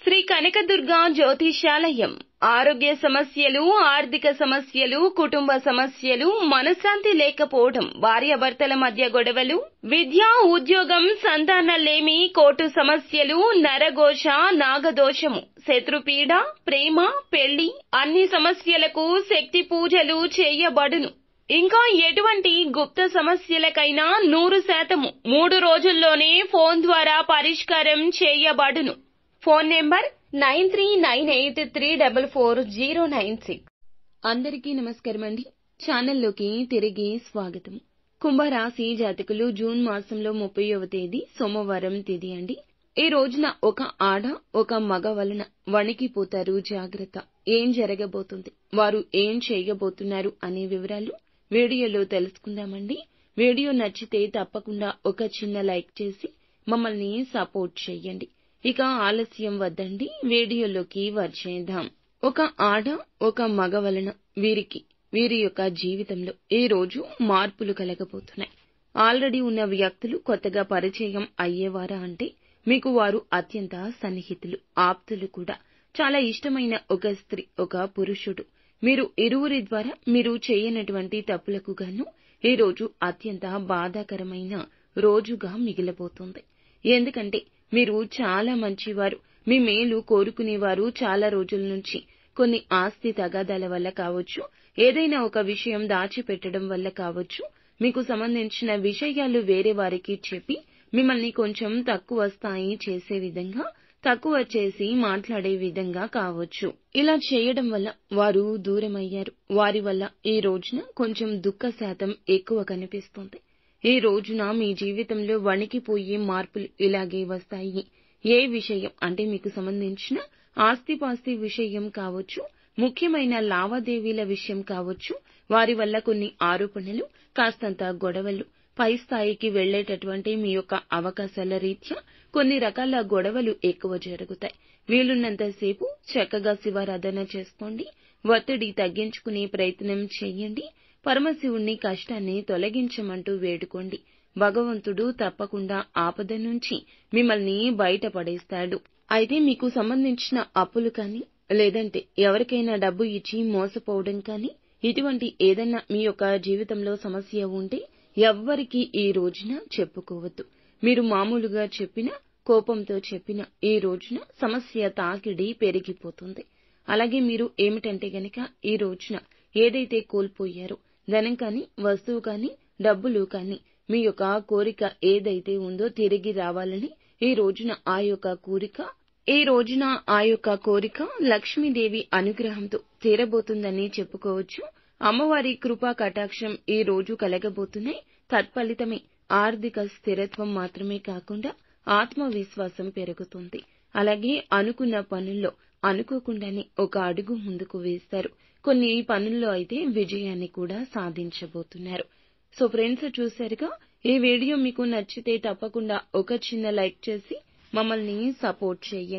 శ్రీ కనకదుర్గ జ్యోతిషాలయం ఆరోగ్య సమస్యలు, ఆర్థిక సమస్యలు, కుటుంబ సమస్యలు, మనశ్శాంతి లేకపోవడం, భార్యాభర్తల మధ్య గొడవలు, విద్య, ఉద్యోగం, సంతానలేమి, కోర్టు సమస్యలు, నరఘోష, నాగదోషము, శత్రుపీడ, ప్రేమ, పెళ్లి అన్ని సమస్యలకు శక్తి పూజలు చేయబడును. ఇంకా ఎటువంటి గుప్త సమస్యలకైనా 100% 3 రోజుల్లోనే ఫోన్ ద్వారా పరిష్కారం చేయబడును. Phone number 9398344096. అందరికీ నమస్కారం అండి. ఛానల్లోకి తిరిగి స్వాగతం. కుంభరాశి జాతకులు జూన్ మాసంలో 30వ తేదీ సోమవారం తేదీ అండి. ఈ రోజున ఒక ఆడ ఒక మగ వలన వణికిపోతారు. జాగ్రత్త. ఏం జరగబోతుంది, వారు ఏం చేయబోతున్నారు అనే వివరాలు వీడియోలో తెలుసుకుందామండి. వీడియో నచ్చితే తప్పకుండా ఒక చిన్న లైక్ చేసి మమ్మల్ని సపోర్ట్ చేయండి. ఇక ఆలస్యం వద్దండి, వీడియోలోకి వచ్చేద్దాం. ఒక ఆడ ఒక మగ వలన వీరి యొక్క జీవితంలో ఈ రోజు మార్పులు కలగబోతున్నాయి. ఆల్రెడీ ఉన్న వ్యక్తులు కొత్తగా పరిచయం అయ్యేవారా అంటే మీకు వారు అత్యంత సన్నిహితులు, ఆప్తులు కూడా. చాలా ఇష్టమైన ఒక స్త్రీ, ఒక పురుషుడు, మీరు ఇరువురి ద్వారా మీరు చేయనటువంటి తప్పులకు గాను ఈ రోజు అత్యంత బాధాకరమైన రోజుగా మిగిలబోతుంది. ఎందుకంటే మీరు చాలా మంచివారు, మీ మేలు కోరుకునేవారు. చాలా రోజుల నుంచి కొన్ని ఆస్తి తగాదాల వల్ల కావచ్చు, ఏదైనా ఒక విషయం దాచిపెట్టడం వల్ల కావచ్చు, మీకు సంబంధించిన విషయాలు వేరే వారికి చెప్పి మిమ్మల్ని కొంచెం తక్కువ స్థాయి చేసే విధంగా, తక్కువ చేసి మాట్లాడే విధంగా కావచ్చు. ఇలా చేయడం వల్ల వారు దూరమయ్యారు. వారి వల్ల ఈ రోజున కొంచెం దుఃఖ శాతం ఎక్కువ కనిపిస్తుంది. ఈ రోజున మీ జీవితంలో వణికిపోయే మార్పులు ఇలాగే వస్తాయి. ఏ విషయం అంటే మీకు సంబంధించిన ఆస్తిపాస్తి విషయం కావచ్చు, ముఖ్యమైన లావాదేవీల విషయం కావచ్చు, వారి వల్ల కొన్ని ఆరోపణలు, కాస్తంత గొడవలు, పై స్థాయికి వెళ్లేటటువంటి మీ యొక్క అవకాశాల రీత్యా కొన్ని రకాల గొడవలు ఎక్కువ జరుగుతాయి. వీలున్నంతసేపు చక్కగా శివారాధన చేసుకోండి. ఒత్తిడి తగ్గించుకునే ప్రయత్నం చేయండి. పరమశివుణ్ణి కష్టాన్ని తొలగించమంటూ వేడుకోండి. భగవంతుడు తప్పకుండా ఆపద నుంచి మిమ్మల్ని బయటపడేస్తాడు. అయితే మీకు సంబంధించిన అప్పులు కానీ, లేదంటే ఎవరికైనా డబ్బు ఇచ్చి మోసపోవడం కానీ, ఇటువంటి ఏదన్నా మీ యొక్క జీవితంలో సమస్య ఉంటే ఎవ్వరికీ ఈ రోజున చెప్పుకోవద్దు. మీరు మామూలుగా చెప్పినా, కోపంతో చెప్పినా ఈ రోజున సమస్య తాకిడి పెరిగిపోతుంది. అలాగే మీరు ఏమిటంటే గనక ఈ రోజున ఏదైతే కోల్పోయారో, ధనం కానీ, వస్తువు కానీ, డబ్బులు కానీ, మీ యొక్క కోరిక ఏదైతే ఉందో తిరిగి రావాలని ఈ రోజున ఆ యొక్క కోరిక లక్ష్మీదేవి అనుగ్రహంతో తీరబోతుందని చెప్పుకోవచ్చు. అమ్మవారి కృపా కటాక్షం ఈ రోజు కలగబోతున్నాయి. తత్ఫలితమే ఆర్థిక స్థిరత్వం మాత్రమే కాకుండా ఆత్మవిశ్వాసం పెరుగుతుంది. అలాగే అనుకున్న పనుల్లో అనుకోకుండానే ఒక అడుగు ముందుకు వేస్తారు. కొన్ని పనుల్లో అయితే విజయాన్ని కూడా సాధించబోతున్నారు. సో ఫ్రెండ్స్, చూశారుగా, ఈ వీడియో మీకు నచ్చితే తప్పకుండా ఒక చిన్న లైక్ చేసి మమ్మల్ని సపోర్ట్ చేయండి.